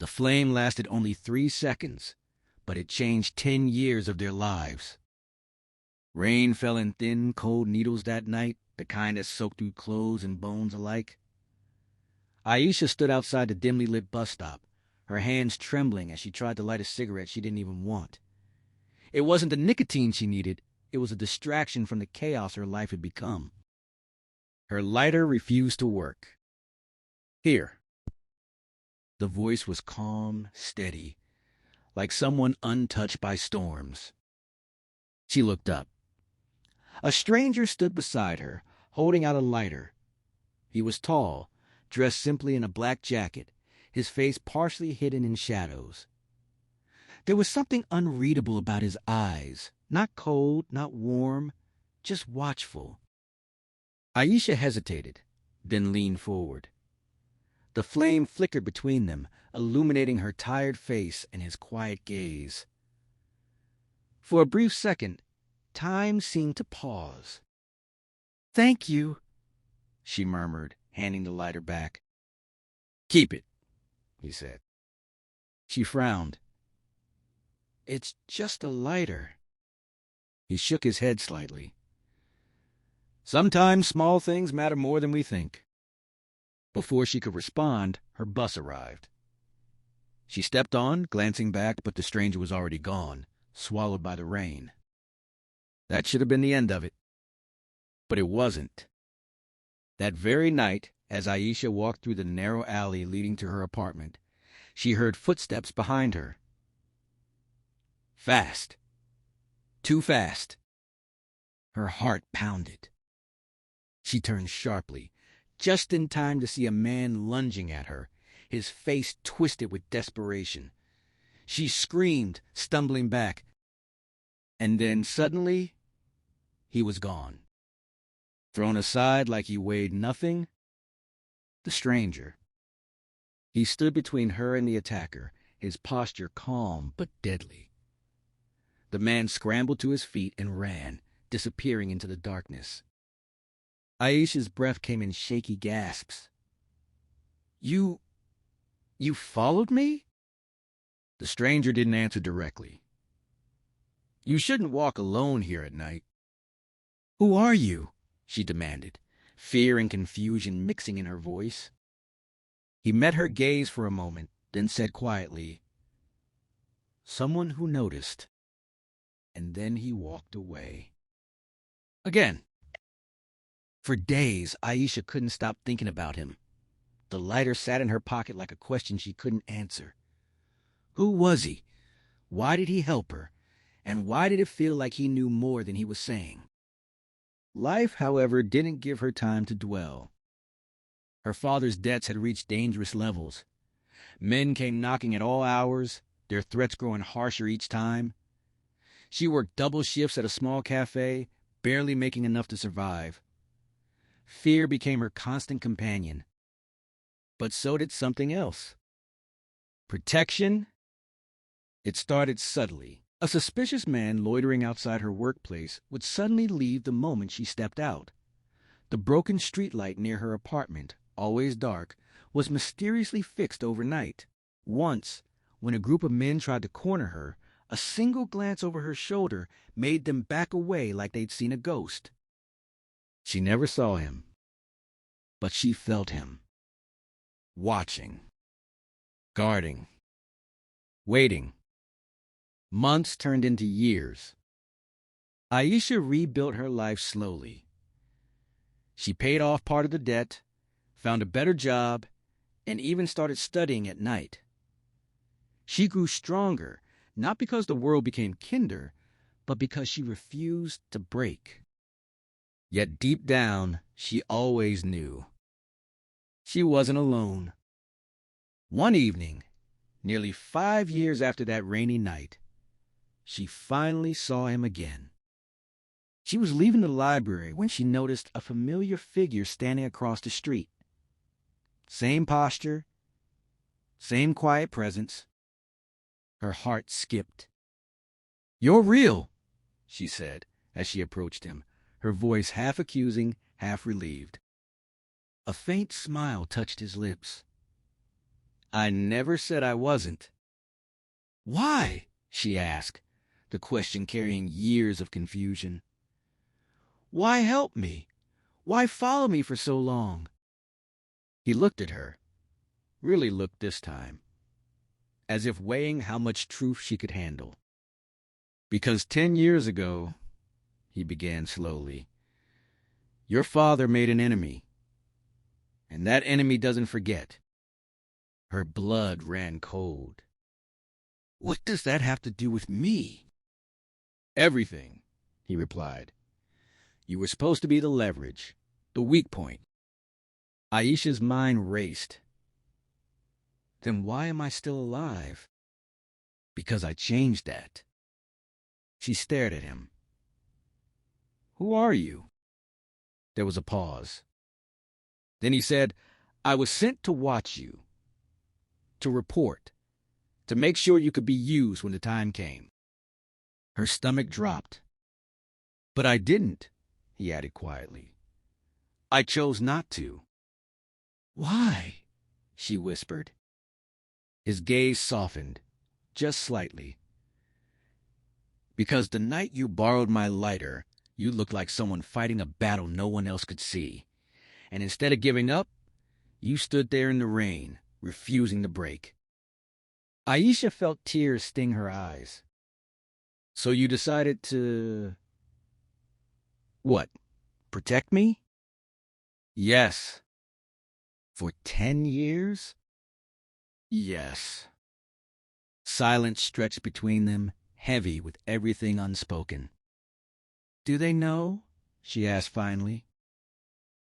The flame lasted only 3 seconds, but it changed 10 years of their lives. Rain fell in thin, cold needles that night, the kind that soaked through clothes and bones alike. Aisha stood outside the dimly lit bus stop, her hands trembling as she tried to light a cigarette she didn't even want. It wasn't the nicotine she needed, it was a distraction from the chaos her life had become. Her lighter refused to work. Here. The voice was calm, steady, like someone untouched by storms. She looked up. A stranger stood beside her, holding out a lighter. He was tall, dressed simply in a black jacket, his face partially hidden in shadows. There was something unreadable about his eyes, not cold, not warm, just watchful. Aisha hesitated, then leaned forward. The flame flickered between them, illuminating her tired face and his quiet gaze. For a brief second, time seemed to pause. "Thank you," she murmured, handing the lighter back. "Keep it," he said. She frowned. "It's just a lighter." He shook his head slightly. "Sometimes small things matter more than we think." Before she could respond, her bus arrived. She stepped on, glancing back, but the stranger was already gone, swallowed by the rain. That should have been the end of it. But it wasn't. That very night, as Aisha walked through the narrow alley leading to her apartment, she heard footsteps behind her. Fast. Too fast. Her heart pounded. She turned sharply, just in time to see a man lunging at her, his face twisted with desperation. She screamed, stumbling back. And then suddenly, he was gone. Thrown aside like he weighed nothing, the stranger. He stood between her and the attacker, his posture calm but deadly. The man scrambled to his feet and ran, disappearing into the darkness. Aisha's breath came in shaky gasps. You followed me?" The stranger didn't answer directly. "You shouldn't walk alone here at night." "Who are you?" she demanded, fear and confusion mixing in her voice. He met her gaze for a moment, then said quietly, "Someone who noticed." And then he walked away. Again. For days, Aisha couldn't stop thinking about him. The lighter sat in her pocket like a question she couldn't answer. Who was he? Why did he help her? And why did it feel like he knew more than he was saying? Life, however, didn't give her time to dwell. Her father's debts had reached dangerous levels. Men came knocking at all hours, their threats growing harsher each time. She worked double shifts at a small cafe, barely making enough to survive. Fear became her constant companion. But so did something else. Protection. It started subtly. A suspicious man loitering outside her workplace would suddenly leave the moment she stepped out. The broken streetlight near her apartment, always dark, was mysteriously fixed overnight. Once, when a group of men tried to corner her, a single glance over her shoulder made them back away like they'd seen a ghost. She never saw him, but she felt him. Watching. Guarding. Waiting. Months turned into years. Aisha rebuilt her life slowly. She paid off part of the debt, found a better job, and even started studying at night. She grew stronger, not because the world became kinder, but because she refused to break. Yet deep down, she always knew. She wasn't alone. One evening, nearly 5 years after that rainy night, she finally saw him again. She was leaving the library when she noticed a familiar figure standing across the street. Same posture, same quiet presence. Her heart skipped. "You're real," she said as she approached him, her voice half accusing, half relieved. A faint smile touched his lips. I never said I wasn't. Why? She asked, the question carrying years of confusion. Why help me? Why follow me for so long? He looked at her, really looked this time, as if weighing how much truth she could handle. Because 10 years ago, he began slowly, your father made an enemy, and that enemy doesn't forget. Her blood ran cold. What does that have to do with me? Everything, he replied. You were supposed to be the leverage, the weak point. Aisha's mind raced. Then why am I still alive? Because I changed that. She stared at him. Who are you? There was a pause. Then he said, I was sent to watch you, to report, to make sure you could be used when the time came. Her stomach dropped. But I didn't, he added quietly. I chose not to. Why? She whispered. His gaze softened, just slightly. Because the night you borrowed my lighter, you looked like someone fighting a battle no one else could see. And instead of giving up, you stood there in the rain, refusing to break. Aisha felt tears sting her eyes. So you decided to... What? Protect me? Yes. For 10 years? Yes. Silence stretched between them, heavy with everything unspoken. Do they know? She asked finally.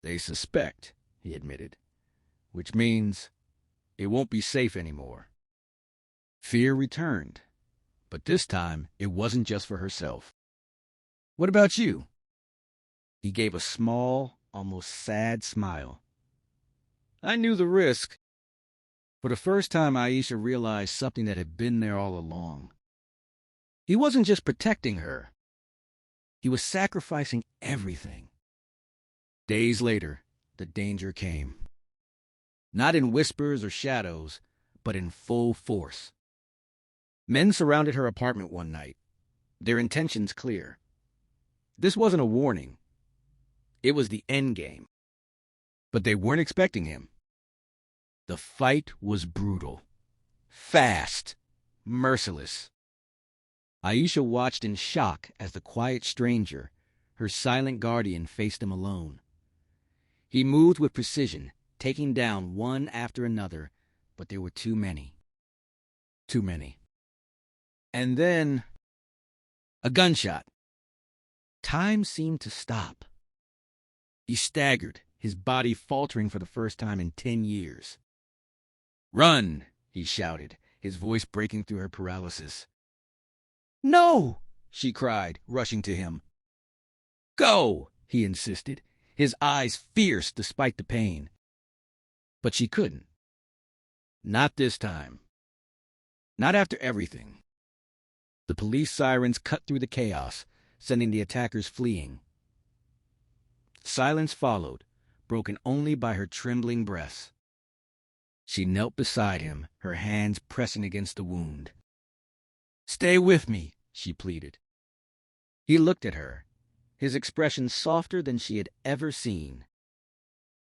They suspect, he admitted, which means it won't be safe anymore. Fear returned, but this time it wasn't just for herself. What about you? He gave a small, almost sad smile. I knew the risk. For the first time, Aisha realized something that had been there all along. He wasn't just protecting her. He was sacrificing everything. Days later, the danger came. Not in whispers or shadows, but in full force. Men surrounded her apartment one night, their intentions clear. This wasn't a warning. It was the end game. But they weren't expecting him. The fight was brutal, fast, merciless. Aisha watched in shock as the quiet stranger, her silent guardian, faced him alone. He moved with precision, taking down one after another, but there were too many. Too many. And then, a gunshot. Time seemed to stop. He staggered, his body faltering for the first time in 10 years. Run, he shouted, his voice breaking through her paralysis. No, she cried, rushing to him. Go, he insisted, his eyes fierce despite the pain. But she couldn't. Not this time. Not after everything. The police sirens cut through the chaos, sending the attackers fleeing. Silence followed, broken only by her trembling breaths. She knelt beside him, her hands pressing against the wound. Stay with me, she pleaded. He looked at her, his expression softer than she had ever seen.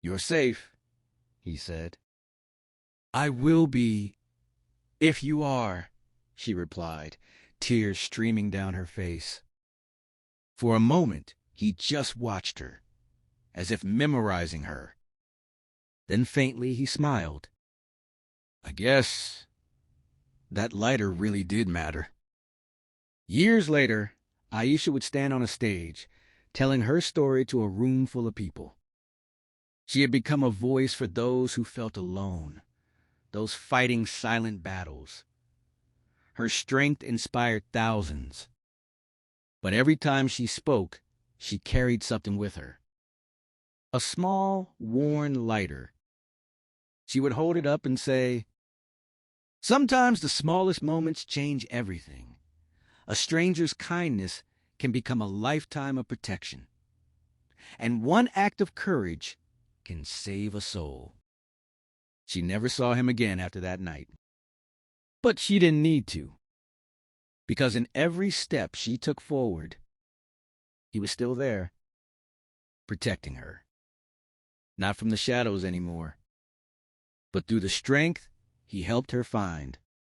You're safe, he said. I will be, if you are, she replied, tears streaming down her face. For a moment, he just watched her, as if memorizing her. Then faintly he smiled. I guess that lighter really did matter. Years later, Aisha would stand on a stage, telling her story to a room full of people. She had become a voice for those who felt alone, those fighting silent battles. Her strength inspired thousands. But every time she spoke, she carried something with her. A small, worn lighter. She would hold it up and say, sometimes the smallest moments change everything. A stranger's kindness can become a lifetime of protection. And one act of courage can save a soul. She never saw him again after that night. But she didn't need to, because in every step she took forward, he was still there, protecting her. Not from the shadows anymore, but through the strength he helped her find.